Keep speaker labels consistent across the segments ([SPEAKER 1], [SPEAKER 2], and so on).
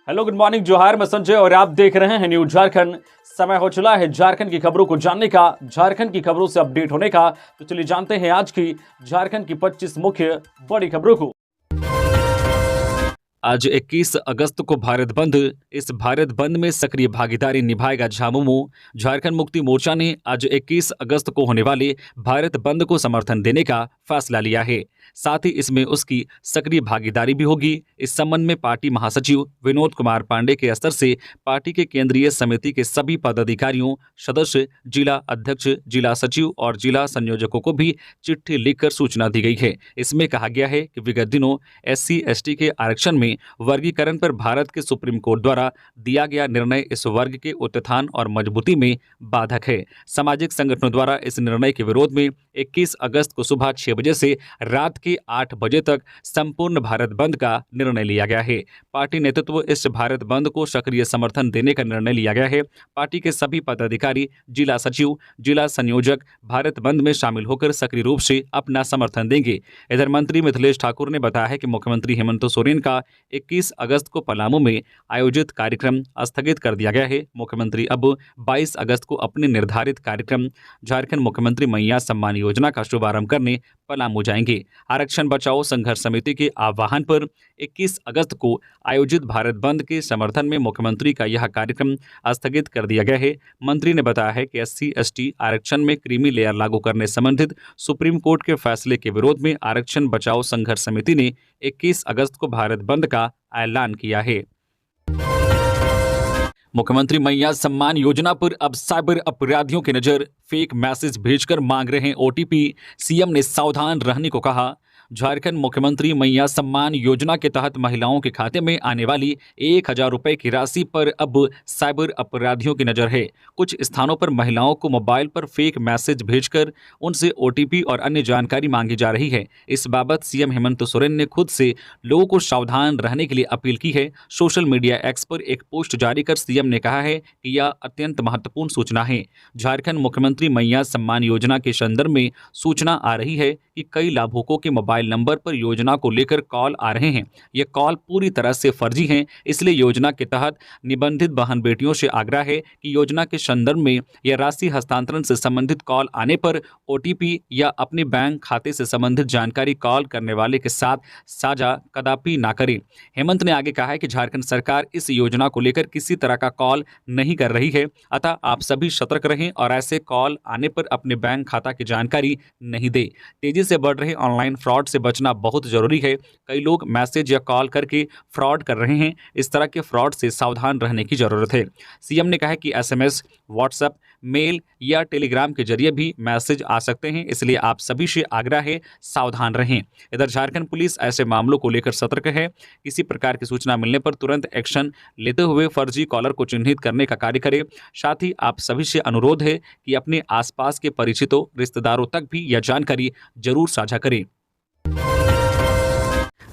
[SPEAKER 1] Hello, good morning, जोहार। मैं संजय और आप देख रहे हैं न्यूज झारखंड। समय हो चला है झारखंड की खबरों को जानने का, झारखंड की खबरों से अपडेट होने का। तो चलिए जानते हैं आज की झारखंड की 25 मुख्य बड़ी खबरों को। आज 21 अगस्त को भारत बंद। इस भारत बंद में सक्रिय भागीदारी निभाएगा झामुमो। झारखंड मुक्ति मोर्चा ने आज 21 अगस्त को होने वाले भारत बंद को समर्थन देने का फैसला लिया है। साथ ही इसमें उसकी सक्रिय भागीदारी भी होगी। इस संबंध में पार्टी महासचिव विनोद कुमार पांडे के स्तर से पार्टी के केंद्रीय समिति के सभी पदाधिकारियों, सदस्य, जिला अध्यक्ष, जिला सचिव और जिला संयोजकों को भी चिट्ठी लिखकर सूचना दी गई है। इसमें कहा गया है कि विगत दिनों SC/ST के आरक्षण में वर्गीकरण पर भारत के सुप्रीम कोर्ट द्वारा दिया गया निर्णय इस वर्ग के उत्थान और मजबूती में बाधक है। सामाजिक संगठनों द्वारा इस निर्णय के विरोध में 21 अगस्त को सुबह 6 बजे से रात के 8 बजे तक संपूर्ण भारत बंद का निर्णय लिया गया है। पार्टी नेतृत्व इस भारत बंद को सक्रिय समर्थन देने का निर्णय लिया गया है। पार्टी के सभी पदाधिकारी, जिला सचिव, जिला संयोजक भारत बंद में शामिल होकर सक्रिय रूप से अपना समर्थन देंगे। इधर मंत्री मिथिलेश ठाकुर ने बताया है कि मुख्यमंत्री हेमंत सोरेन का 21 अगस्त को पलामू में आयोजित कार्यक्रम स्थगित कर दिया गया है। मुख्यमंत्री अब 22 अगस्त को अपने निर्धारित कार्यक्रम झारखंड मुख्यमंत्री मैया सम्मान योजना का शुभारंभ करने पलामू जाएंगे। आरक्षण बचाओ संघर्ष समिति के आह्वान पर 21 अगस्त को आयोजित भारत बंद के समर्थन में मुख्यमंत्री का यह कार्यक्रम स्थगित कर दिया गया है। मंत्री ने बताया है कि SC/ST आरक्षण में क्रीमी लेयर लागू करने संबंधित सुप्रीम कोर्ट के फैसले के विरोध में आरक्षण बचाओ संघर्ष समिति ने 21 अगस्त को भारत बंद का ऐलान किया है। मुख्यमंत्री मैया सम्मान योजना पर अब साइबर अपराधियों की नजर। फेक मैसेज भेजकर मांग रहे OTP, CM ने सावधान रहने को कहा। झारखंड मुख्यमंत्री मैया सम्मान योजना के तहत महिलाओं के खाते में आने वाली 1000 रुपए की राशि पर अब साइबर अपराधियों की नजर है। कुछ स्थानों पर महिलाओं को मोबाइल पर फेक मैसेज भेजकर उनसे OTP और अन्य जानकारी मांगी जा रही है। इस बाबत CM हेमंत सोरेन ने खुद से लोगों को सावधान रहने के लिए अपील की है। सोशल मीडिया एक्स पर एक पोस्ट जारी कर CM ने कहा है कि यह अत्यंत महत्वपूर्ण सूचना है। झारखंड मुख्यमंत्री मैया सम्मान योजना के संदर्भ में सूचना आ रही है कि कई लाभुकों के मोबाइल नंबर पर योजना को लेकर कॉल आ रहे हैं। ये कॉल पूरी तरह से फर्जी हैं। इसलिए योजना के तहत निबंधित बहन बेटियों से आग्रह है कि योजना के संदर्भ में या राशि हस्तांतरण से संबंधित कॉल आने पर OTP या अपने बैंक खाते से संबंधित जानकारी कॉल करने वाले के साथ साझा कदापि ना करें। हेमंत ने आगे कहा है कि झारखंड सरकार इस योजना को लेकर किसी तरह का कॉल नहीं कर रही है, अतः आप सभी सतर्क रहें और ऐसे कॉल आने पर अपने बैंक खाता की जानकारी नहीं दें। तेजी से बढ़ रहे ऑनलाइन फ्रॉड से बचना बहुत जरूरी है। कई लोग मैसेज या कॉल करके फ्रॉड कर रहे हैं। इस तरह के फ्रॉड से सावधान रहने की जरूरत है। CM ने कहा है कि SMS, WhatsApp, मेल या टेलीग्राम के जरिए भी मैसेज आ सकते हैं, इसलिए आप सभी से आग्रह है सावधान रहें। इधर झारखंड पुलिस ऐसे मामलों को लेकर सतर्क है। किसी प्रकार की सूचना मिलने पर तुरंत एक्शन लेते हुए फर्जी कॉलर को चिन्हित करने का कार्य करे। साथ ही आप सभी से अनुरोध है कि अपने आसपास के परिचितों, रिश्तेदारों तक भी यह जानकारी जरूर साझा करें।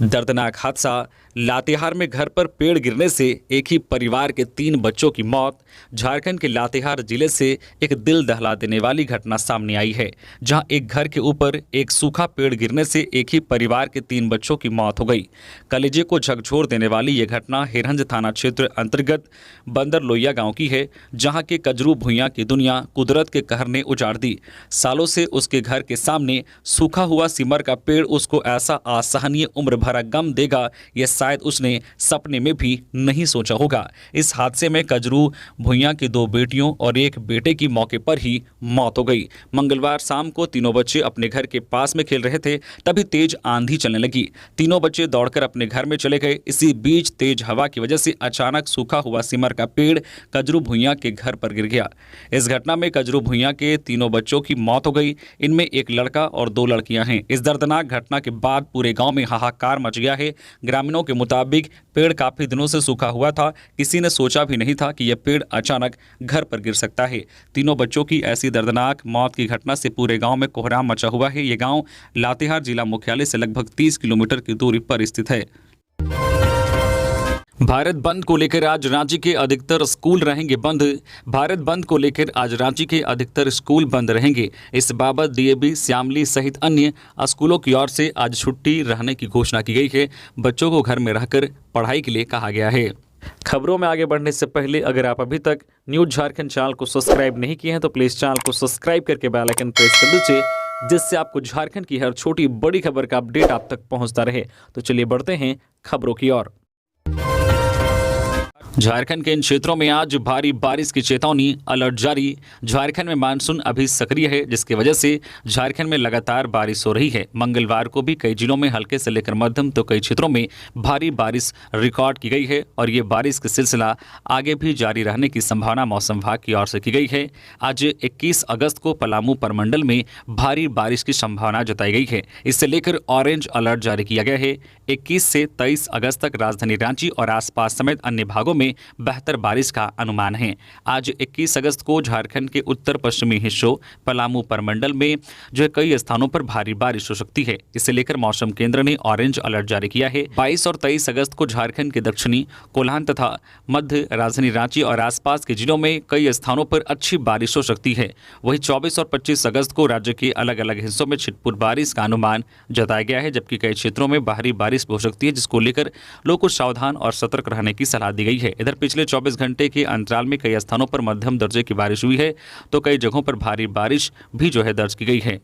[SPEAKER 1] दर्दनाक हादसा। लातेहार में घर पर पेड़ गिरने से एक ही परिवार के 3 बच्चों की मौत। झारखंड के लातेहार जिले से एक दिल दहला देने वाली घटना सामने आई है, जहां एक घर के ऊपर एक सूखा पेड़ गिरने से एक ही परिवार के 3 बच्चों की मौत हो गई। कलेजे को झकझोर देने वाली यह घटना हिरहंज थाना क्षेत्र अंतर्गत बंदर लोहिया गाँव की है, जहाँ के कजरू भुइयां की दुनिया कुदरत के कहर ने उजाड़ दी। सालों से उसके घर के सामने सूखा हुआ सिमर का पेड़ उसको ऐसा असहनीय उम्र भरा गम देगा, यह शायद उसने सपने में भी नहीं सोचा होगा। इस हादसे में कजरू भुइयां की 2 बेटियों और एक बेटे की मौके पर ही मौत हो गई। मंगलवार शाम को तीनों बच्चे अपने घर के पास में खेल रहे थे, तभी तेज आंधी चलने लगी। तीनों बच्चे दौड़कर अपने घर में चले गए। इसी बीच तेज हवा की वजह से अचानक सूखा हुआ सिमर का पेड़ कजरू भुइयां के घर पर गिर गया। इस घटना में कजरू भुइयां के तीनों बच्चों की मौत हो गई। इनमें एक लड़का और 2 लड़कियां हैं। इस दर्दनाक घटना के बाद पूरे गाँव में हाहाकार मच गया है। ग्रामीणों के मुताबिक पेड़ काफी दिनों से सूखा हुआ था। किसी ने सोचा भी नहीं था कि यह पेड़ अचानक घर पर गिर सकता है। तीनों बच्चों की ऐसी दर्दनाक मौत की घटना से पूरे गांव में कोहराम मचा हुआ है। यह गांव लातेहार जिला मुख्यालय से लगभग 30 किलोमीटर की दूरी पर स्थित है। भारत बंद को लेकर आज रांची के अधिकतर स्कूल रहेंगे बंद। भारत बंद को लेकर आज रांची के अधिकतर स्कूल बंद रहेंगे। इस बाबत DAV, श्यामली सहित अन्य स्कूलों की ओर से आज छुट्टी रहने की घोषणा की गई है। बच्चों को घर में रहकर पढ़ाई के लिए कहा गया है। खबरों में आगे बढ़ने से पहले अगर आप अभी तक न्यूज़ झारखंड चैनल को सब्सक्राइब नहीं किए हैं तो प्लीज़ चैनल को सब्सक्राइब करके बेल आइकन प्रेस कर दीजिए, जिससे आपको झारखंड की हर छोटी बड़ी खबर का अपडेट आप तक पहुंचता रहे। तो चलिए बढ़ते हैं खबरों की ओर। झारखंड के इन क्षेत्रों में आज भारी बारिश की चेतावनी, अलर्ट जारी। झारखंड में मानसून अभी सक्रिय है, जिसकी वजह से झारखंड में लगातार बारिश हो रही है। मंगलवार को भी कई जिलों में हल्के से लेकर मध्यम तो कई क्षेत्रों में भारी बारिश रिकॉर्ड की गई है और ये बारिश का सिलसिला आगे भी जारी रहने की संभावना मौसम विभाग की ओर से की गई है। आज 21 अगस्त को पलामू प्रमंडल में भारी बारिश की संभावना जताई गई है। इससे लेकर ऑरेंज अलर्ट जारी किया गया है। 21 से 23 अगस्त तक राजधानी रांची और आसपास समेत अन्य भागों में बेहतर बारिश का अनुमान है। आज 21 अगस्त को झारखंड के उत्तर पश्चिमी हिस्सों पलामू प्रमंडल में जो है कई स्थानों पर भारी बारिश हो सकती है। इसे लेकर मौसम केंद्र ने ऑरेंज अलर्ट जारी किया है। 22 और 23 अगस्त को झारखंड के दक्षिणी कोल्हान तथा मध्य राजधानी रांची और आसपास के जिलों में कई स्थानों पर अच्छी बारिश हो सकती है। वहीं 24 और 25 अगस्त को राज्य के अलग अलग हिस्सों में छिटपुट बारिश का अनुमान जताया गया है, जबकि कई क्षेत्रों में भारी बारिश हो सकती है, जिसको लेकर लोगों को सावधान और सतर्क रहने की सलाह दी गई है। इधर पिछले 24 घंटे के अंतराल में कई स्थानों पर मध्यम दर्जे की बारिश हुई है, तो कई जगहों पर भारी बारिश भी जो है दर्ज की गई है।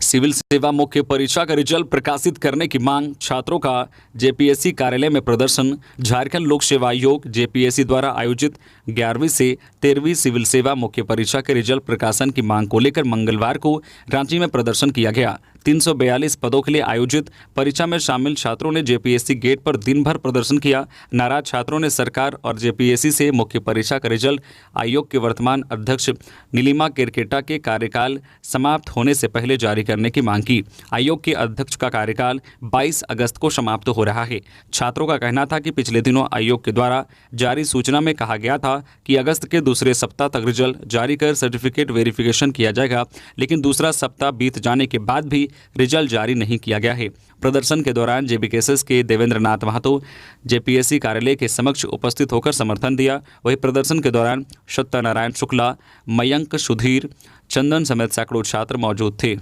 [SPEAKER 1] सिविल सेवा मुख्य परीक्षा का रिजल्ट प्रकाशित करने की मांग, छात्रों का जेपीएससी कार्यालय में प्रदर्शन। झारखंड लोक सेवा आयोग जेपीएससी द्वारा आयोजित 11वीं से 13वीं सिविल सेवा मुख्य परीक्षा के रिजल्ट प्रकाशन की मांग को लेकर मंगलवार को रांची में प्रदर्शन किया गया। 342 पदों के लिए आयोजित परीक्षा में शामिल छात्रों ने जेपीएससी गेट पर दिन भर प्रदर्शन किया। नाराज छात्रों ने सरकार और जेपीएससी से मुख्य परीक्षा का रिजल्ट आयोग के वर्तमान अध्यक्ष नीलिमा केरकेटा के कार्यकाल समाप्त होने से पहले जारी करने की मांग की। आयोग के अध्यक्ष का कार्यकाल 22 अगस्त को समाप्त हो रहा है। छात्रों का कहना था कि पिछले दिनों आयोग के द्वारा जारी सूचना में कहा गया था कि अगस्त के दूसरे सप्ताह तक रिजल्ट जारी कर सर्टिफिकेट वेरिफिकेशन किया जाएगा, लेकिन दूसरा सप्ताह बीत जाने के बाद भी रिजल्ट जारी नहीं किया गया है। प्रदर्शन के दौरान जेबीकेएसएस के देवेंद्र नाथ महतो जेपीएससी कार्यालय के समक्ष उपस्थित होकर समर्थन दिया। वहीं प्रदर्शन के दौरान सत्यनारायण शुक्ला, मयंक, सुधीर, चंदन समेत सैकड़ों छात्र मौजूद थे।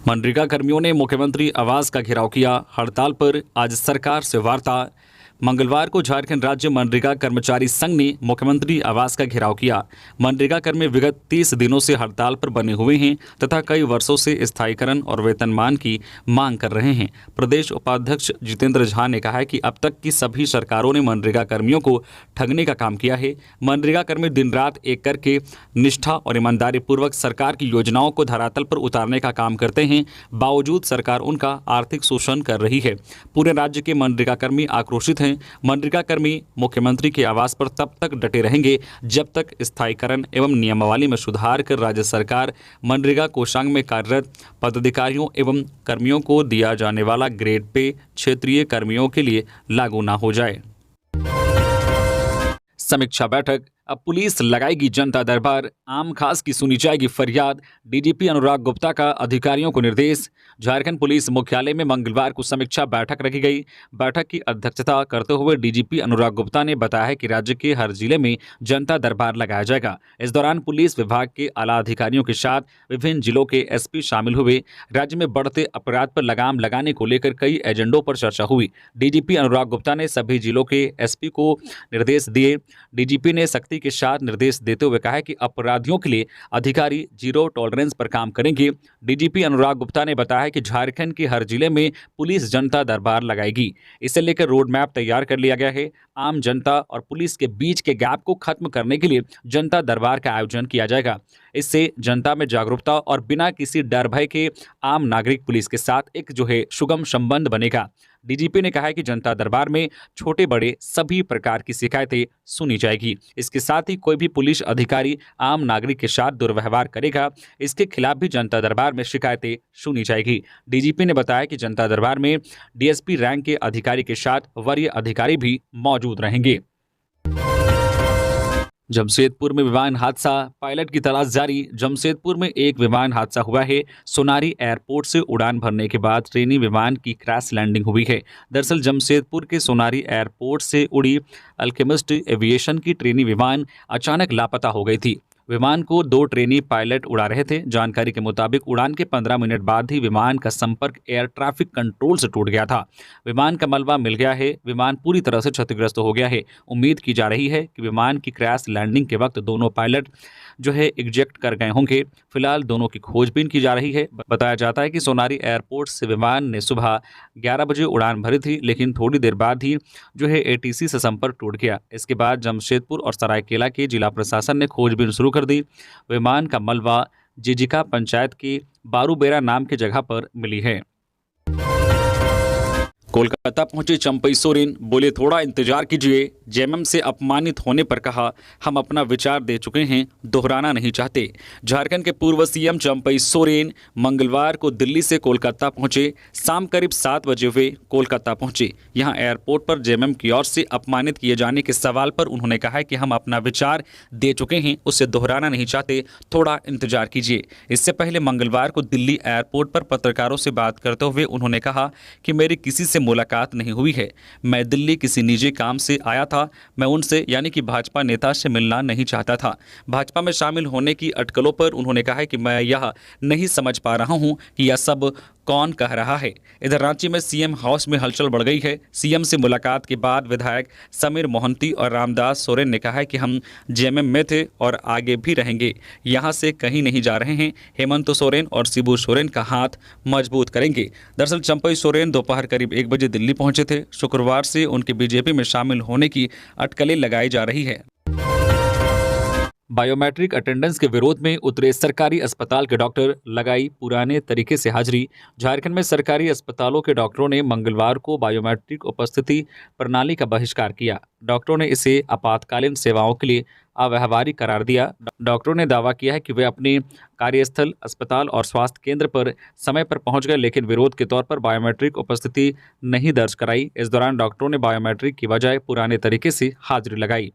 [SPEAKER 1] मनरेगा कर्मियों ने मुख्यमंत्री आवास का घेराव किया। हड़ताल पर आज सरकार से वार्ता। मंगलवार को झारखंड राज्य मनरेगा कर्मचारी संघ ने मुख्यमंत्री आवास का घेराव किया। मनरेगा कर्मी विगत 30 दिनों से हड़ताल पर बने हुए हैं तथा कई वर्षों से स्थायीकरण और वेतनमान की मांग कर रहे हैं। प्रदेश उपाध्यक्ष जितेंद्र झा ने कहा है कि अब तक की सभी सरकारों ने मनरेगा कर्मियों को ठगने का काम किया है। मनरेगा कर्मी दिन रात एक करके निष्ठा और ईमानदारी पूर्वक सरकार की योजनाओं को धरातल पर उतारने का काम करते हैं, बावजूद सरकार उनका आर्थिक शोषण कर रही है। पूरे राज्य के मनरेगा कर्मी आक्रोशित हैं। मनरेगा कर्मी मुख्यमंत्री के आवास पर तब तक डटे रहेंगे जब तक स्थायीकरण एवं नियमावली में सुधार कर राज्य सरकार मनरेगा कोषांग में कार्यरत पदाधिकारियों एवं कर्मियों को दिया जाने वाला ग्रेड पे क्षेत्रीय कर्मियों के लिए लागू न हो जाए। समीक्षा बैठक। अब पुलिस लगाएगी जनता दरबार, आम खास की सुनी जाएगी फरियाद। डीजीपी अनुराग गुप्ता का अधिकारियों को निर्देश। झारखंड पुलिस मुख्यालय में मंगलवार को समीक्षा बैठक रखी गई। बैठक की अध्यक्षता करते हुए डीजीपी अनुराग गुप्ता ने बताया कि राज्य के हर जिले में जनता दरबार लगाया जाएगा। इस दौरान पुलिस विभाग के आला अधिकारियों के साथ विभिन्न जिलों के एसपी शामिल हुए। राज्य में बढ़ते अपराध पर लगाम लगाने को लेकर कई एजेंडों पर चर्चा हुई। डीजीपी अनुराग गुप्ता ने सभी जिलों के एसपी को निर्देश दिए। डीजीपी ने सख्ती के साथ निर्देश देते हुए कहा कि अपराधियों के लिए अधिकारी जीरो टॉलरेंस पर काम करेंगे। डीजीपी अनुराग गुप्ता ने बताया कि झारखंड के हर जिले में पुलिस जनता दरबार लगाएगी। इसे लेकर रोड मैप तैयार कर लिया गया है। आम जनता और पुलिस के बीच के गैप को खत्म करने के लिए जनता दरबार का आयोजन किया जाएगा। इससे जनता में जागरूकता और बिना किसी डर भय के आम नागरिक पुलिस के साथ एक सुगम संबंध बनेगा। डीजीपी ने कहा है कि जनता दरबार में छोटे बड़े सभी प्रकार की शिकायतें सुनी जाएगी। इसके साथ ही कोई भी पुलिस अधिकारी आम नागरिक के साथ दुर्व्यवहार करेगा, इसके खिलाफ भी जनता दरबार में शिकायतें सुनी जाएगी। डीजीपी ने बताया कि जनता दरबार में डीएसपी रैंक के अधिकारी के साथ वरीय अधिकारी भी मौजूद रहेंगे। जमशेदपुर में विमान हादसा, पायलट की तलाश जारी। जमशेदपुर में एक विमान हादसा हुआ है। सोनारी एयरपोर्ट से उड़ान भरने के बाद ट्रेनी विमान की क्रैश लैंडिंग हुई है। दरअसल जमशेदपुर के सोनारी एयरपोर्ट से उड़ी अल्केमिस्ट एविएशन की ट्रेनी विमान अचानक लापता हो गई थी। विमान को 2 ट्रेनी पायलट उड़ा रहे थे। जानकारी के मुताबिक उड़ान के 15 मिनट बाद ही विमान का संपर्क एयर ट्रैफिक कंट्रोल से टूट गया था। विमान का मलबा मिल गया है। विमान पूरी तरह से क्षतिग्रस्त हो गया है। उम्मीद की जा रही है कि विमान की क्रैश लैंडिंग के वक्त दोनों पायलट इजेक्ट कर गए होंगे। फिलहाल दोनों की खोजबीन की जा रही है। बताया जाता है कि सोनारी एयरपोर्ट से विमान ने सुबह 11 बजे उड़ान भरी थी, लेकिन थोड़ी देर बाद ही एटीसी से संपर्क टूट गया। इसके बाद जमशेदपुर और सरायकेला के जिला प्रशासन ने खोजबीन शुरू कर दी। विमान का मलबा जिजिका पंचायत की बारूबेरा नाम की जगह पर मिली है। कोलकाता पहुंचे चंपई सोरेन, बोले थोड़ा इंतजार कीजिए। जेएमएम से अपमानित होने पर कहा, हम अपना विचार दे चुके हैं, दोहराना नहीं चाहते। झारखंड के पूर्व सीएम चंपई सोरेन मंगलवार को दिल्ली से कोलकाता पहुंचे। शाम करीब 7 बजे वे कोलकाता पहुंचे। यहां एयरपोर्ट पर जेएमएम की ओर से अपमानित किए जाने के सवाल पर उन्होंने कहा कि हम अपना विचार दे चुके हैं, उसे दोहराना नहीं चाहते, थोड़ा इंतजार कीजिए। इससे पहले मंगलवार को दिल्ली एयरपोर्ट पर पत्रकारों से बात करते हुए उन्होंने कहा कि मेरी किसी से मुलाकात नहीं हुई है। मैं दिल्ली किसी निजी काम से आया था। मैं उनसे यानी कि भाजपा नेता से मिलना नहीं चाहता था। भाजपा में शामिल होने की अटकलों पर उन्होंने कहा कि मैं यह नहीं समझ पा रहा हूं कि यह सब कौन कह रहा है। इधर रांची में सीएम हाउस में हलचल बढ़ गई है। सीएम से मुलाकात के बाद विधायक समीर मोहंती और रामदास सोरेन ने कहा कि हम जेएमएम में थे और आगे भी रहेंगे, यहां से कहीं नहीं जा रहे हैं। हेमंत सोरेन और शिबू सोरेन का हाथ मजबूत करेंगे। दरअसल चंपई सोरेन दोपहर करीब 1 बजे दिल्ली पहुंचे थे। शुक्रवार से उनके बीजेपी में शामिल होने की अटकलें लगाई जा रही है। बायोमेट्रिक अटेंडेंस के विरोध में उतरे सरकारी अस्पताल के डॉक्टर, लगाई पुराने तरीके से हाजिरी। झारखंड में सरकारी अस्पतालों के डॉक्टरों ने मंगलवार को बायोमेट्रिक उपस्थिति प्रणाली का बहिष्कार किया। डॉक्टरों ने इसे आपातकालीन सेवाओं के लिए अव्यावहारिक करार दिया। डॉक्टरों ने दावा किया है कि वे अपने कार्यस्थल, अस्पताल और स्वास्थ्य केंद्र पर समय पर पहुंच गए, लेकिन विरोध के तौर पर बायोमेट्रिक उपस्थिति नहीं दर्ज कराई। इस दौरान डॉक्टरों ने बायोमेट्रिक की बजाय पुराने तरीके से हाजिरी लगाई।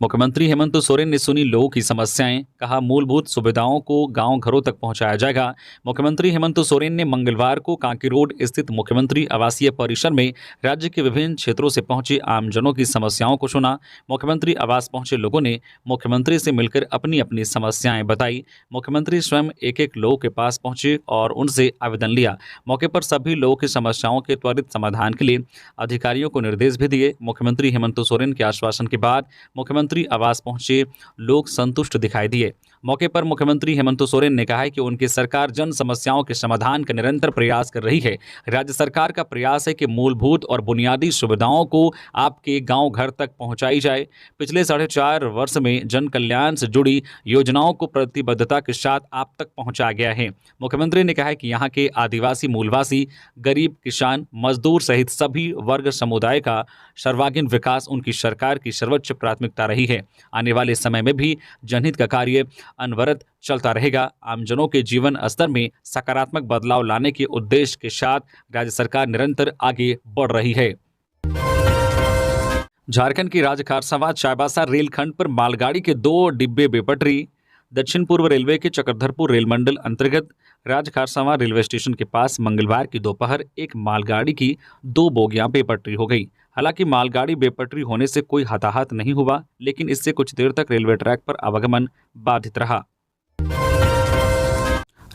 [SPEAKER 1] मुख्यमंत्री हेमंत सोरेन ने सुनी लोगों की समस्याएं, कहा मूलभूत सुविधाओं को गांव घरों तक पहुंचाया जाएगा। मुख्यमंत्री हेमंत सोरेन ने मंगलवार को कांके रोड स्थित मुख्यमंत्री आवासीय परिसर में राज्य के विभिन्न क्षेत्रों से पहुंचे आमजनों की समस्याओं को सुना। मुख्यमंत्री आवास पहुंचे लोगों ने मुख्यमंत्री से मिलकर अपनी अपनी समस्याएं बताई। मुख्यमंत्री स्वयं एक एक लोगों के पास पहुंचे और उनसे आवेदन लिया। मौके पर सभी लोगों की समस्याओं के त्वरित समाधान के लिए अधिकारियों को निर्देश भी दिए। मुख्यमंत्री हेमंत सोरेन के आश्वासन के बाद मुख्यमंत्री आवास पहुंचे लोग संतुष्ट दिखाई दिए। मौके पर मुख्यमंत्री हेमंत सोरेन ने कहा है कि उनकी सरकार जन समस्याओं के समाधान का निरंतर प्रयास कर रही है। राज्य सरकार का प्रयास है कि मूलभूत और बुनियादी सुविधाओं को आपके गांव घर तक पहुंचाई जाए। पिछले 4.5 वर्ष में जन कल्याण से जुड़ी योजनाओं को प्रतिबद्धता के साथ आप तक पहुंचाया गया है। मुख्यमंत्री ने कहा है कि यहाँ के आदिवासी, मूलवासी, गरीब, किसान, मजदूर सहित सभी वर्ग समुदाय का सर्वांगीण विकास उनकी सरकार की सर्वोच्च प्राथमिकता रही है। आने वाले समय में भी जनहित का कार्य अनवरत चलता रहेगा। आमजनों के जीवन स्तर में सकारात्मक बदलाव लाने के उद्देश्य के साथ राज्य सरकार निरंतर आगे बढ़ रही है। झारखंड की राजखारसावा चाईबासा रेलखंड पर मालगाड़ी के 2 डिब्बे बेपटरी। दक्षिण पूर्व रेलवे के चक्रधरपुर रेल मंडल अंतर्गत राजखारसावा रेलवे स्टेशन के पास मंगलवार की दोपहर एक मालगाड़ी की 2 बोगियां बेपटरी हो गई। हालांकि मालगाड़ी बेपटरी होने से कोई हताहत नहीं हुआ, लेकिन इससे कुछ देर तक रेलवे ट्रैक पर आवागमन बाधित रहा।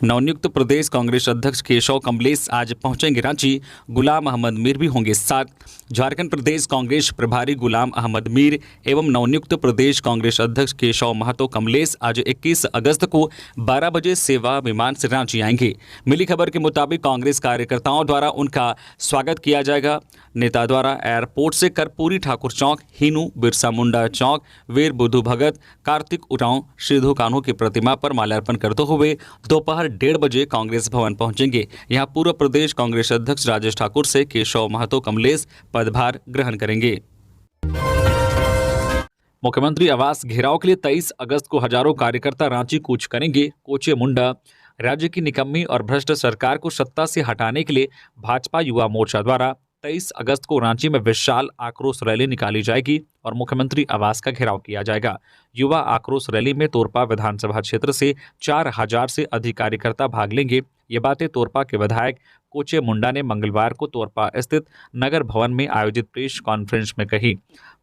[SPEAKER 1] नवनियुक्त प्रदेश कांग्रेस अध्यक्ष केशव कमलेश आज पहुंचेंगे रांची। गुलाम अहमद मीर भी होंगे साथ। झारखंड प्रदेश कांग्रेस प्रभारी गुलाम अहमद मीर एवं नवनियुक्त प्रदेश कांग्रेस अध्यक्ष केशव महतो कमलेश आज 21 अगस्त को 12 बजे सेवा विमान से रांची आएंगे। मिली खबर के मुताबिक कांग्रेस कार्यकर्ताओं द्वारा उनका स्वागत किया जाएगा। नेता द्वारा एयरपोर्ट से कर्पूरी ठाकुर चौक, हिनू बिरसा मुंडा चौक, वीर बुद्धू भगत, कार्तिक उरांव, सिद्धू कान्हू की प्रतिमा पर माल्यार्पण करते हुए दोपहर 1:30 बजे कांग्रेस भवन पहुंचेंगे। यहां पूर्व प्रदेश कांग्रेस अध्यक्ष राजेश ठाकुर से केशव महतो कमलेश पदभार ग्रहण करेंगे। मुख्यमंत्री आवास घेराव के लिए 23 अगस्त को हजारों कार्यकर्ता रांची कूच करेंगे। कोचे मुंडा, राज्य की निकम्मी और भ्रष्ट सरकार को सत्ता से हटाने के लिए भाजपा युवा मोर्चा द्वारा 23 अगस्त को रांची में विशाल आक्रोश रैली निकाली जाएगी और मुख्यमंत्री आवास का घेराव किया जाएगा। युवा आक्रोश रैली में तोरपा विधानसभा क्षेत्र से 4000 से अधिक कार्यकर्ता भाग लेंगे। ये बातें तोरपा के विधायक कोचे मुंडा ने मंगलवार को तोरपा स्थित नगर भवन में आयोजित प्रेस कॉन्फ्रेंस में कही।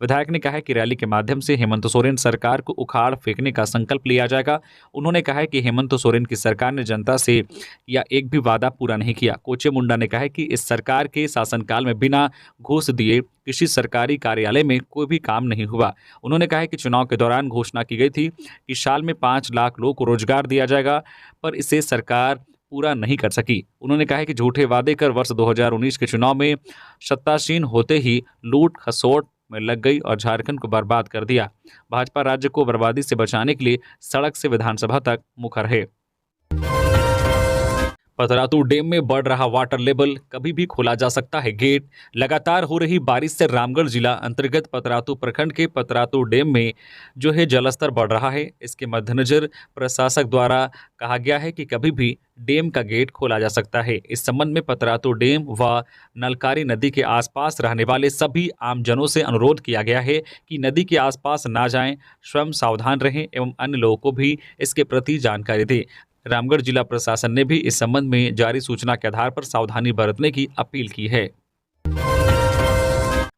[SPEAKER 1] विधायक ने कहा है कि रैली के माध्यम से हेमंत सोरेन सरकार को उखाड़ फेंकने का संकल्प लिया जाएगा। उन्होंने कहा है कि हेमंत सोरेन की सरकार ने जनता से किया एक भी वादा पूरा नहीं किया। कोचे मुंडा ने कहा है कि इस सरकार के शासनकाल में बिना घूस दिए किसी सरकारी कार्यालय में कोई भी काम नहीं हुआ। उन्होंने कहा है कि चुनाव के दौरान घोषणा की गई थी कि साल में 5 लाख लोगों को रोजगार दिया जाएगा, पर इसे सरकार पूरा नहीं कर सकी। उन्होंने कहा है कि झूठे वादे कर वर्ष 2019 के चुनाव में सत्तासीन होते ही लूट खसोट में लग गई और झारखंड को बर्बाद कर दिया। भाजपा राज्य को बर्बादी से बचाने के लिए सड़क से विधानसभा तक मुखर है। पतरातू डैम में बढ़ रहा वाटर लेवल, कभी भी खोला जा सकता है गेट। लगातार हो रही बारिश से रामगढ़ जिला अंतर्गत पतरातू प्रखंड के पतरातू डैम में जो है जलस्तर बढ़ रहा है। इसके मद्देनजर प्रशासक द्वारा कहा गया है कि कभी भी डैम का गेट खोला जा सकता है। इस संबंध में पतरातू डैम व नलकारी नदी के आसपास रहने वाले सभी आमजनों से अनुरोध किया गया है कि नदी के आसपास ना जाएं, स्वयं सावधान रहें एवं अन्य लोगों को भी इसके प्रति जानकारी दें। रामगढ़ जिला प्रशासन ने भी इस संबंध में जारी सूचना के आधार पर सावधानी बरतने की अपील की है।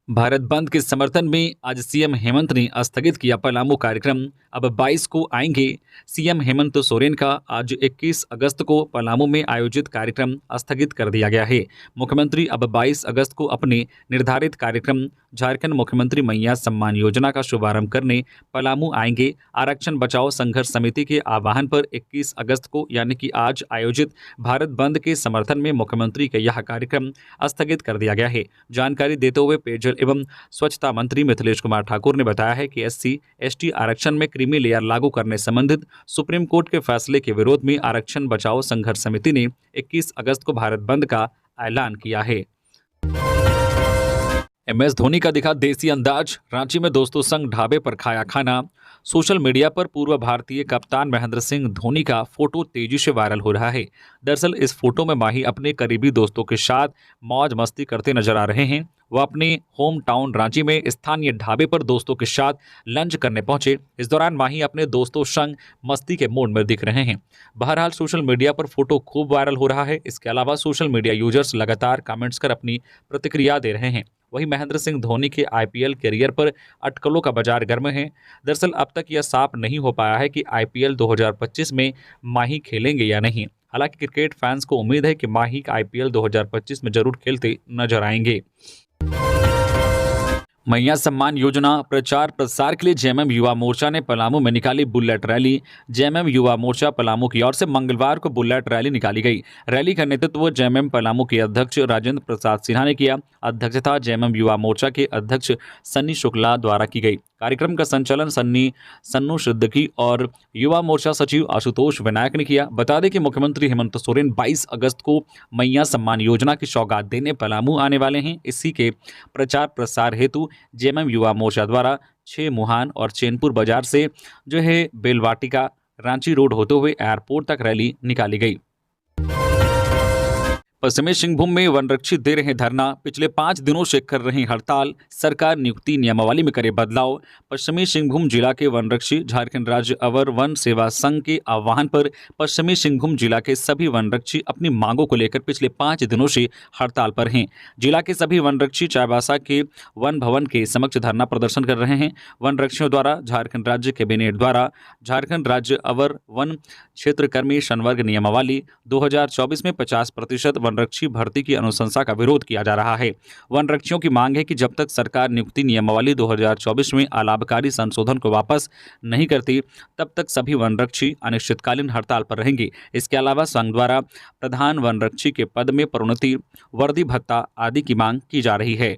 [SPEAKER 1] भारत बंद के समर्थन में आज सीएम हेमंत ने स्थगित किया पलामू कार्यक्रम। अब 22 को आएंगे। सीएम हेमंत सोरेन का आज 21 अगस्त को पलामू में आयोजित कार्यक्रम स्थगित कर दिया गया है। मुख्यमंत्री अब 22 अगस्त को अपने निर्धारित कार्यक्रम झारखंड मुख्यमंत्री मैया सम्मान योजना का शुभारंभ करने पलामू आएंगे। आरक्षण बचाओ संघर्ष समिति के आह्वान पर 21 अगस्त को यानी कि आज आयोजित भारत बंद के समर्थन में मुख्यमंत्री का यह कार्यक्रम स्थगित कर दिया गया है। जानकारी देते हुए पेयजल एवं स्वच्छता मंत्री मिथिलेश कुमार ठाकुर ने बताया है कि SC/ST आरक्षण में क्रीमी लेयर लागू करने संबंधित सुप्रीम कोर्ट के फैसले के विरोध में आरक्षण बचाओ संघर्ष समिति ने 21 अगस्त को भारत बंद का ऐलान किया है। MS धोनी का दिखा देसी अंदाज, रांची में दोस्तों संग ढाबे पर खाया खाना। सोशल मीडिया पर पूर्व भारतीय कप्तान महेंद्र सिंह धोनी का फोटो तेजी से वायरल हो रहा है। दरअसल इस फोटो में माही अपने करीबी दोस्तों के साथ मौज मस्ती करते नजर आ रहे हैं। वह अपने होम टाउन रांची में स्थानीय ढाबे पर दोस्तों के साथ लंच करने पहुंचे। इस दौरान माही अपने दोस्तों संग मस्ती के मूड में दिख रहे हैं। बहरहाल सोशल मीडिया पर फोटो खूब वायरल हो रहा है। इसके अलावा सोशल मीडिया यूजर्स लगातार कमेंट्स कर अपनी प्रतिक्रिया दे रहे हैं। वहीं महेंद्र सिंह धोनी के IPL करियर पर अटकलों का बाजार गर्म है। दरअसल अब तक यह साफ नहीं हो पाया है कि IPL 2025 में माही खेलेंगे या नहीं। हालांकि क्रिकेट फैंस को उम्मीद है कि माही IPL 2025 में जरूर खेलते नजर आएंगे। मैया सम्मान योजना प्रचार प्रसार के लिए JMM युवा मोर्चा ने पलामू में निकाली bullet rally. JMM Yuva Morcha Palamu की ओर से मंगलवार को बुलेट रैली निकाली गई। रैली का नेतृत्व JMM पलामू के अध्यक्ष राजेंद्र प्रसाद सिन्हा ने किया। अध्यक्षता JMM युवा मोर्चा के अध्यक्ष सन्नी शुक्ला द्वारा की गई। कार्यक्रम का संचालन सन्नू सिद्दीकी और युवा मोर्चा सचिव आशुतोष विनायक ने किया। बता दें कि मुख्यमंत्री हेमंत सोरेन 22 अगस्त को मैया सम्मान योजना की सौगात देने पलामू आने वाले हैं। इसी के प्रचार प्रसार हेतु JMM युवा मोर्चा द्वारा 6 मुहान और चैनपुर बाजार से जो है बेलवाटिका रांची रोड होते हुए एयरपोर्ट तक रैली निकाली गई। पश्चिमी सिंहभूम में वनरक्षी दे रहे धरना, पिछले 5 दिनों से कर रही हड़ताल, सरकार नियुक्ति नियमावली में करे बदलाव। पश्चिमी सिंहभूम जिला के वनरक्षी झारखंड राज्य अवर वन सेवा संघ के आह्वान पर पश्चिमी सिंहभूम जिला के सभी वनरक्षी अपनी मांगों को लेकर पिछले 5 दिनों से हड़ताल पर हैं। जिला के सभी वनरक्षी चाईबासा के वन भवन के समक्ष धरना प्रदर्शन कर रहे हैं। वनरक्षियों द्वारा झारखंड राज्य कैबिनेट द्वारा झारखंड राज्य अवर वन क्षेत्रकर्मी संवर्ग नियमावली 2024 में 50% वनरक्षी भर्ती की अनुशंसा का विरोध किया जा रहा है। वनरक्षियों की मांग है कि जब तक सरकार नियुक्ति नियमावली 2024 में अलाभकारी संशोधन को वापस नहीं करती, तब तक सभी वनरक्षी अनिश्चितकालीन हड़ताल पर रहेंगे। इसके अलावा संघ द्वारा प्रधान वनरक्षी के पद में प्रोन्नति, वर्दी भत्ता आदि की मांग की जा रही है।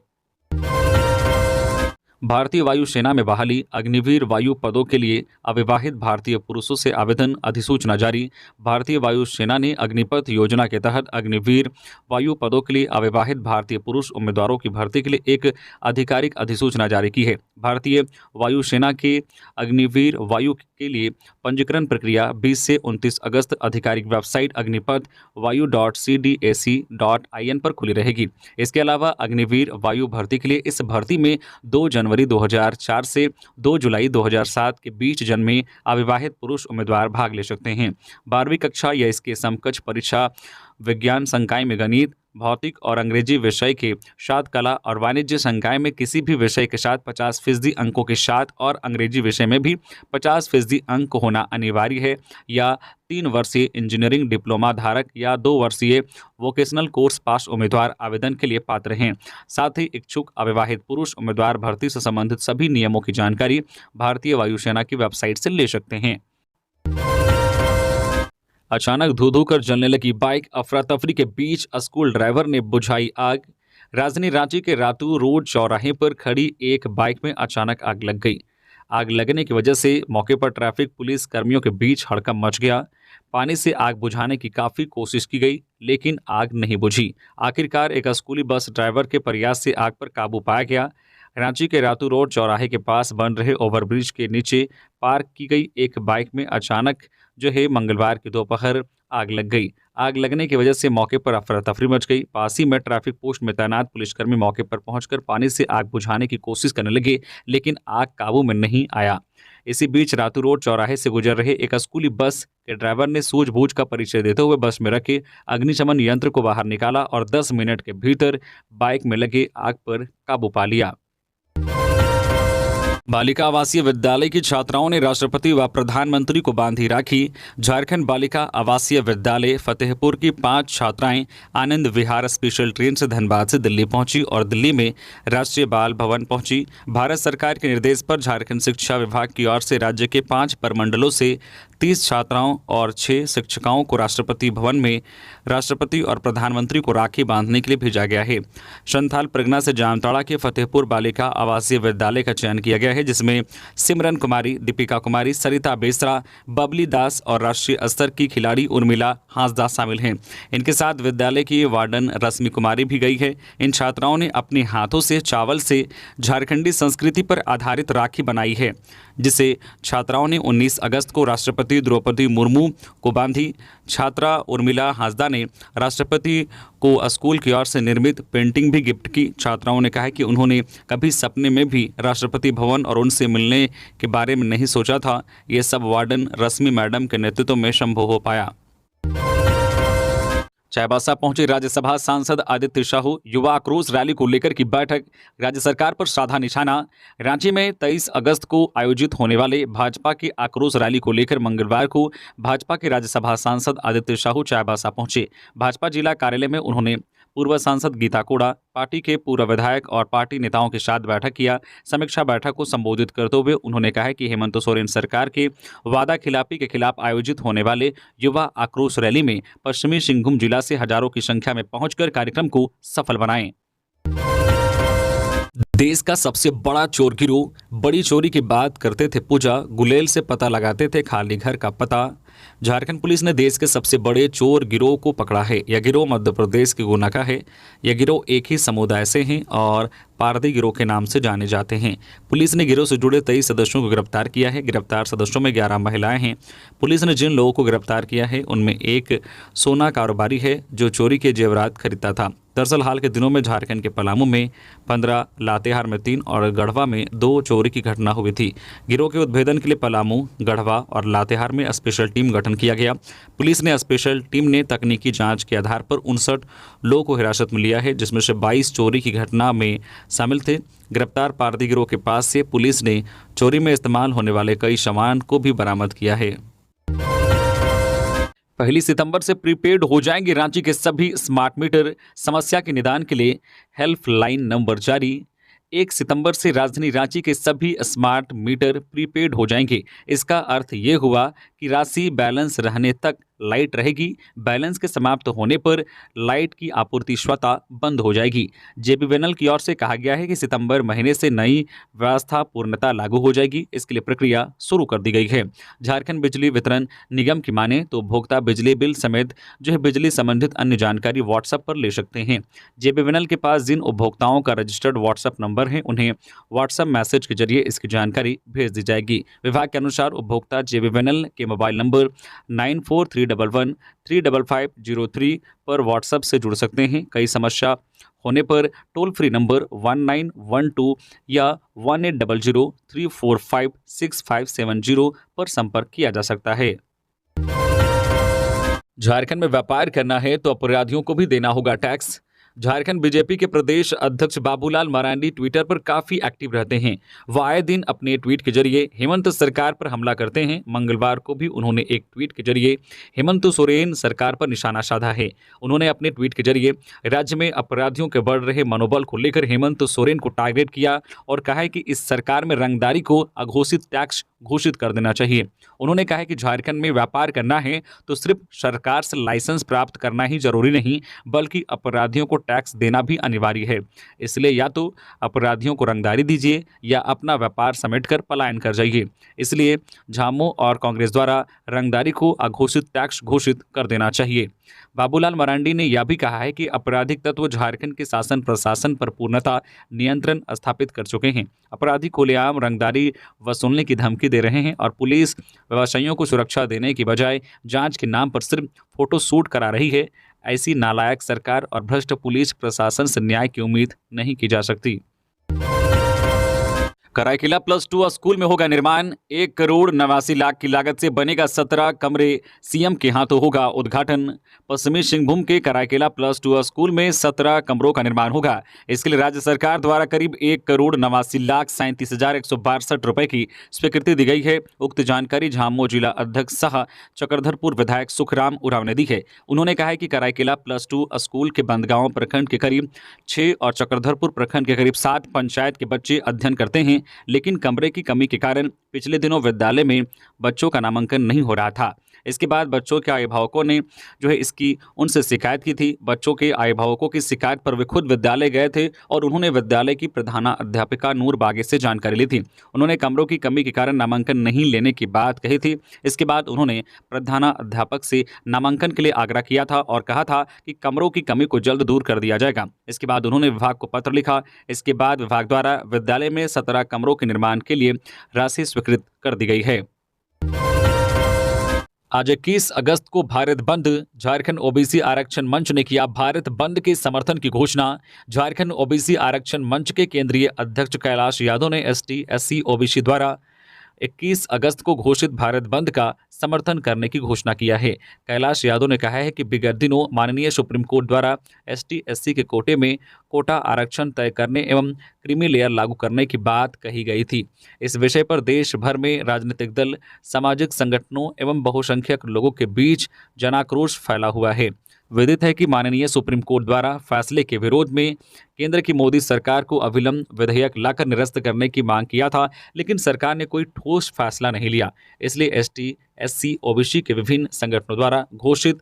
[SPEAKER 1] भारतीय वायुसेना में बहाली, अग्निवीर वायु पदों के लिए अविवाहित भारतीय पुरुषों से आवेदन, अधिसूचना जारी। भारतीय वायुसेना ने अग्निपथ योजना के तहत अग्निवीर वायु पदों के लिए अविवाहित भारतीय पुरुष उम्मीदवारों की भर्ती के लिए एक आधिकारिक अधिसूचना जारी की है। भारतीय वायुसेना के अग्निवीर वायु के लिए पंजीकरण प्रक्रिया 20 से 29 अगस्त आधिकारिक वेबसाइट अग्निपथ वायु.cdac.in पर खुली रहेगी। इसके अलावा अग्निवीर वायु भर्ती के लिए इस भर्ती में 2 जनवरी 2004 से 2 जुलाई 2007 के बीच जन्मे अविवाहित पुरुष उम्मीदवार भाग ले सकते हैं। 12वीं कक्षा या इसके समकक्ष परीक्षा विज्ञान संकाय में गणित, भौतिक और अंग्रेजी विषय के साथ कला और वाणिज्य संकाय में किसी भी विषय के साथ 50% अंकों के साथ और अंग्रेजी विषय में भी 50% अंक होना अनिवार्य है, या 3 वर्षीय इंजीनियरिंग डिप्लोमा धारक या 2 वर्षीय वोकेशनल कोर्स पास उम्मीदवार आवेदन के लिए पात्र हैं। साथ ही इच्छुक अविवाहित पुरुष उम्मीदवार भर्ती से संबंधित सभी नियमों की जानकारी भारतीय वायुसेना की वेबसाइट से ले सकते हैं। अचानक धू धू कर जलने लगी बाइक, अफरा तफरी के बीच स्कूल ड्राइवर ने बुझाई आग। राजधानी रांची के रातू रोड चौराहे पर खड़ी एक बाइक में अचानक आग लग गई। आग लगने की वजह से मौके पर ट्रैफिक पुलिस कर्मियों के बीच हड़कंप मच गया। पानी से आग बुझाने की काफी कोशिश की गई, लेकिन आग नहीं बुझी। आखिरकार एक स्कूली बस ड्राइवर के प्रयास से आग पर काबू पाया गया। रांची के रातू रोड चौराहे के पास बन रहे ओवरब्रिज के नीचे पार्क की गई एक बाइक में अचानक मंगलवार की दोपहर आग लग गई। आग लगने की वजह से मौके पर अफरा तफरी मच गई। पास ही में ट्रैफिक पोस्ट में तैनात पुलिसकर्मी मौके पर पहुंचकर पानी से आग बुझाने की कोशिश करने लगे, लेकिन आग काबू में नहीं आया। इसी बीच रातू रोड चौराहे से गुजर रहे एक स्कूली बस के ड्राइवर ने सूझबूझ का परिचय देते हुए बस में रखे अग्निशमन यंत्र को बाहर निकाला और 10 मिनट के भीतर बाइक में लगे आग पर काबू पा लिया। बालिका आवासीय विद्यालय की छात्राओं ने राष्ट्रपति व प्रधानमंत्री को बांधी राखी। झारखंड बालिका आवासीय विद्यालय फतेहपुर की 5 छात्राएं आनंद विहार स्पेशल ट्रेन से धनबाद से दिल्ली पहुंची और दिल्ली में राष्ट्रीय बाल भवन पहुंची। भारत सरकार के निर्देश पर झारखंड शिक्षा विभाग की ओर से राज्य के 5 प्रमंडलों से 30 छात्राओं और 6 शिक्षिकाओं को राष्ट्रपति भवन में राष्ट्रपति और प्रधानमंत्री को राखी बांधने के लिए भेजा गया है। संथाल प्रगना से जामताड़ा के फतेहपुर बालिका आवासीय विद्यालय का चयन किया गया है, जिसमें सिमरन कुमारी, दीपिका कुमारी, सरिता बेसरा, बबली दास और राष्ट्रीय स्तर की खिलाड़ी उर्मिला हांसदा शामिल हैं। इनके साथ विद्यालय की वार्डन रश्मि कुमारी भी गई है। इन छात्राओं ने अपने हाथों से चावल से झारखंडी संस्कृति पर आधारित राखी बनाई है, जिसे छात्राओं ने 19 अगस्त को राष्ट्रपति द्रौपदी मुर्मू को बांधी। छात्रा उर्मिला हांसदा ने राष्ट्रपति को स्कूल की ओर से निर्मित पेंटिंग भी गिफ्ट की। छात्राओं ने कहा कि उन्होंने कभी सपने में भी राष्ट्रपति भवन और उनसे मिलने के बारे में नहीं सोचा था। ये सब वार्डन रश्मि मैडम के नेतृत्व में संभव हो पाया। चाईबासा पहुंचे राज्यसभा सांसद आदित्य साहू। युवा आक्रोश रैली को लेकर की बैठक, राज्य सरकार पर साधा निशाना। रांची में 23 अगस्त को आयोजित होने वाले भाजपा की आक्रोश रैली को लेकर मंगलवार को भाजपा के राज्यसभा सांसद आदित्य साहू चाईबासा पहुंचे। भाजपा जिला कार्यालय में उन्होंने पूर्व सांसद गीता कोड़ा, पार्टी के पूर्व विधायक और पार्टी नेताओं के साथ बैठक किया। समीक्षा बैठक को संबोधित करते हुए उन्होंने कहा कि हेमंत सोरेन सरकार के वादा खिलाफी के खिलाफ आयोजित होने वाले युवा आक्रोश रैली में पश्चिमी सिंहभूम जिला से हजारों की संख्या में पहुंचकर कार्यक्रम को सफल बनाएं। देश का सबसे बड़ा चोर गिरोह, बड़ी चोरी की बात करते थे पूजा, गुलेल से पता लगाते थे खाली घर का पता। झारखंड पुलिस ने देश के सबसे बड़े चोर गिरोह को पकड़ा है। यह गिरोह मध्य प्रदेश के गुना का है। यह गिरोह एक ही समुदाय से हैं और पारदी गिरोह के नाम से जाने जाते हैं। पुलिस ने गिरोह से जुड़े 23 सदस्यों को गिरफ्तार किया है। गिरफ्तार सदस्यों में 11 महिलाएं हैं। पुलिस ने जिन लोगों को गिरफ्तार किया है उनमें एक सोना कारोबारी है जो चोरी के जेवरात खरीदता था। दरअसल हाल के दिनों में झारखंड के पलामू में 15, लातेहार में 3 और गढ़वा में 2 चोरी की घटना हुई थी। गिरोह के उद्भेदन के लिए पलामू, गढ़वा और लातेहार में स्पेशल टीम गठन किया गया। पुलिस ने स्पेशल टीम ने तकनीकी जांच के आधार पर 59 लोगों को हिरासत में लिया है, जिसमें से 22 चोरी की घटना में शामिल थे। गिरफ्तार पारदी गिरोह के पास से पुलिस ने चोरी में इस्तेमाल होने वाले कई सामान को भी बरामद किया है। 1 सितंबर से प्रीपेड हो जाएंगे रांची के सभी स्मार्ट मीटर। समस्या के निदान के लिए हेल्पलाइन नंबर जारी। 1 सितंबर से राजधानी रांची के सभी स्मार्ट मीटर प्रीपेड हो जाएंगे। इसका अर्थ ये हुआ कि राशि बैलेंस रहने तक लाइट रहेगी। बैलेंस के समाप्त होने पर लाइट की आपूर्ति स्वतः बंद हो जाएगी। जेबीवीएनएल की ओर से कहा गया है कि सितंबर महीने से नई व्यवस्था पूर्णतः लागू हो जाएगी। इसके लिए प्रक्रिया शुरू कर दी गई है। झारखंड बिजली वितरण निगम की माने तो उपभोक्ता बिजली बिल समेत बिजली संबंधित अन्य जानकारी व्हाट्सएप पर ले सकते हैं। जेबीवीएनएल के पास जिन उपभोक्ताओं का रजिस्टर्ड व्हाट्सएप नंबर है उन्हें व्हाट्सएप मैसेज के जरिए इसकी जानकारी भेज दी जाएगी। विभाग के अनुसार उपभोक्ता जेबीवीएनएल के मोबाइल नंबर 9431135503 पर व्हाट्सएप से जुड़ सकते हैं। कई समस्या होने पर टोल फ्री नंबर 1912 या 180034566570 पर संपर्क किया जा सकता है। झारखंड में व्यापार करना है तो अपराधियों को भी देना होगा टैक्स। झारखंड बीजेपी के प्रदेश अध्यक्ष बाबूलाल मरांडी ट्विटर पर काफी एक्टिव रहते हैं। वह आए दिन अपने ट्वीट के जरिए हेमंत सरकार पर हमला करते हैं। मंगलवार को भी उन्होंने एक ट्वीट के जरिए हेमंत सोरेन सरकार पर निशाना साधा है। उन्होंने अपने ट्वीट के जरिए राज्य में अपराधियों के बढ़ रहे मनोबल को लेकर हेमंत सोरेन को टारगेट किया और कहा है कि इस सरकार में रंगदारी को अघोषित टैक्स घोषित कर देना चाहिए। उन्होंने कहा है कि झारखंड में व्यापार करना है तो सिर्फ सरकार से लाइसेंस प्राप्त करना ही जरूरी नहीं, बल्कि अपराधियों को टैक्स देना भी अनिवार्य है। इसलिए या तो अपराधियों को रंगदारी दीजिए या अपना व्यापार समेटकर पलायन कर जाइए। इसलिए झामो और कांग्रेस द्वारा रंगदारी को अघोषित टैक्स घोषित कर देना चाहिए। बाबूलाल मरांडी ने यह भी कहा है कि आपराधिक तत्व झारखंड के शासन प्रशासन पर पूर्णतः नियंत्रण स्थापित कर चुके हैं। अपराधी खुलेआम रंगदारी वसूलने की धमकी दे रहे हैं और पुलिस व्यवसायियों को सुरक्षा देने की बजाय जांच के नाम पर सिर्फ फोटो शूट करा रही है। ऐसी नालायक सरकार और भ्रष्ट पुलिस प्रशासन से न्याय की उम्मीद नहीं की जा सकती। कराईकेला +2 स्कूल में होगा निर्माण। 1,89,00,000 की लागत से बनेगा 17 कमरे। सीएम के हाथों होगा उद्घाटन। पश्चिमी सिंहभूम के कराईकेला +2 स्कूल में 17 कमरों का निर्माण होगा। इसके लिए राज्य सरकार द्वारा करीब 1,89,37,162 रुपए की स्वीकृति दी गई है। उक्त जानकारी झामो जिला अध्यक्ष सह चक्रधरपुर विधायक सुखराम उरांव ने दी है। उन्होंने कहा है कि कराईकेला +2 स्कूल के बंदगांव प्रखंड के करीब 6 और चक्रधरपुर प्रखंड के करीब 7 पंचायत के बच्चे अध्ययन करते हैं, लेकिन कमरे की कमी के कारण पिछले दिनों विद्यालय में बच्चों का नामांकन नहीं हो रहा था। इसके बाद बच्चों के अभिभावकों ने इसकी उनसे शिकायत की थी। बच्चों के अभिभावकों की शिकायत पर वे खुद विद्यालय गए थे और उन्होंने विद्यालय की प्रधानाध्यापिका नूर बागे से जानकारी ली थी। उन्होंने कमरों की कमी के कारण नामांकन नहीं लेने की बात कही थी। इसके बाद उन्होंने प्रधानाध्यापक से नामांकन के लिए आग्रह किया था और कहा था कि कमरों की कमी को जल्द दूर कर दिया जाएगा। इसके बाद उन्होंने विभाग को पत्र लिखा। इसके बाद विभाग द्वारा विद्यालय में 17 कमरों के निर्माण के लिए राशि स्वीकृत कर दी गई है। आज 21 अगस्त को भारत बंद। झारखंड ओबीसी आरक्षण मंच ने किया भारत बंद के समर्थन की घोषणा। झारखंड ओबीसी आरक्षण मंच के केंद्रीय अध्यक्ष कैलाश यादव ने एसटी, एससी, ओबीसी द्वारा 21 अगस्त को घोषित भारत बंद का समर्थन करने की घोषणा किया है। कैलाश यादव ने कहा है कि विगत दिनों माननीय सुप्रीम कोर्ट द्वारा एसटी, एससी के कोटे में कोटा आरक्षण तय करने एवं क्रीमी लेयर लागू करने की बात कही गई थी। इस विषय पर देश भर में राजनीतिक दल, सामाजिक संगठनों एवं बहुसंख्यक लोगों के बीच जनाक्रोश फैला हुआ है। विदित है कि माननीय सुप्रीम कोर्ट द्वारा फैसले के विरोध में केंद्र की मोदी सरकार को अविलंब विधेयक लाकर निरस्त करने की मांग किया था, लेकिन सरकार ने कोई ठोस फैसला नहीं लिया। इसलिए एसटी, एससी, ओबीसी के विभिन्न संगठनों द्वारा घोषित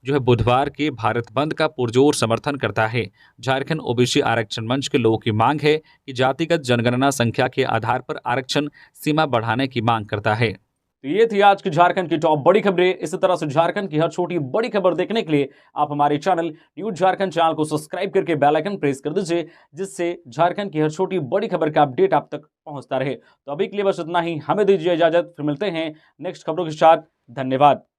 [SPEAKER 1] बुधवार के भारत बंद का पुरजोर समर्थन करता है। झारखंड ओबीसी आरक्षण मंच के लोगों की मांग है कि जातिगत जनगणना संख्या के आधार पर आरक्षण सीमा बढ़ाने की मांग करता है।
[SPEAKER 2] तो ये थी आज की झारखंड की टॉप बड़ी खबरें। इसी तरह से झारखंड की हर छोटी बड़ी खबर देखने के लिए आप हमारे चैनल न्यूज झारखंड चैनल को सब्सक्राइब करके बेल आइकन प्रेस कर दीजिए, जिससे झारखंड की हर छोटी बड़ी खबर का अपडेट आप तक पहुंचता रहे। तो अभी के लिए बस इतना ही। हमें दीजिए इजाजत, फिर मिलते हैं नेक्स्ट खबरों के साथ। धन्यवाद।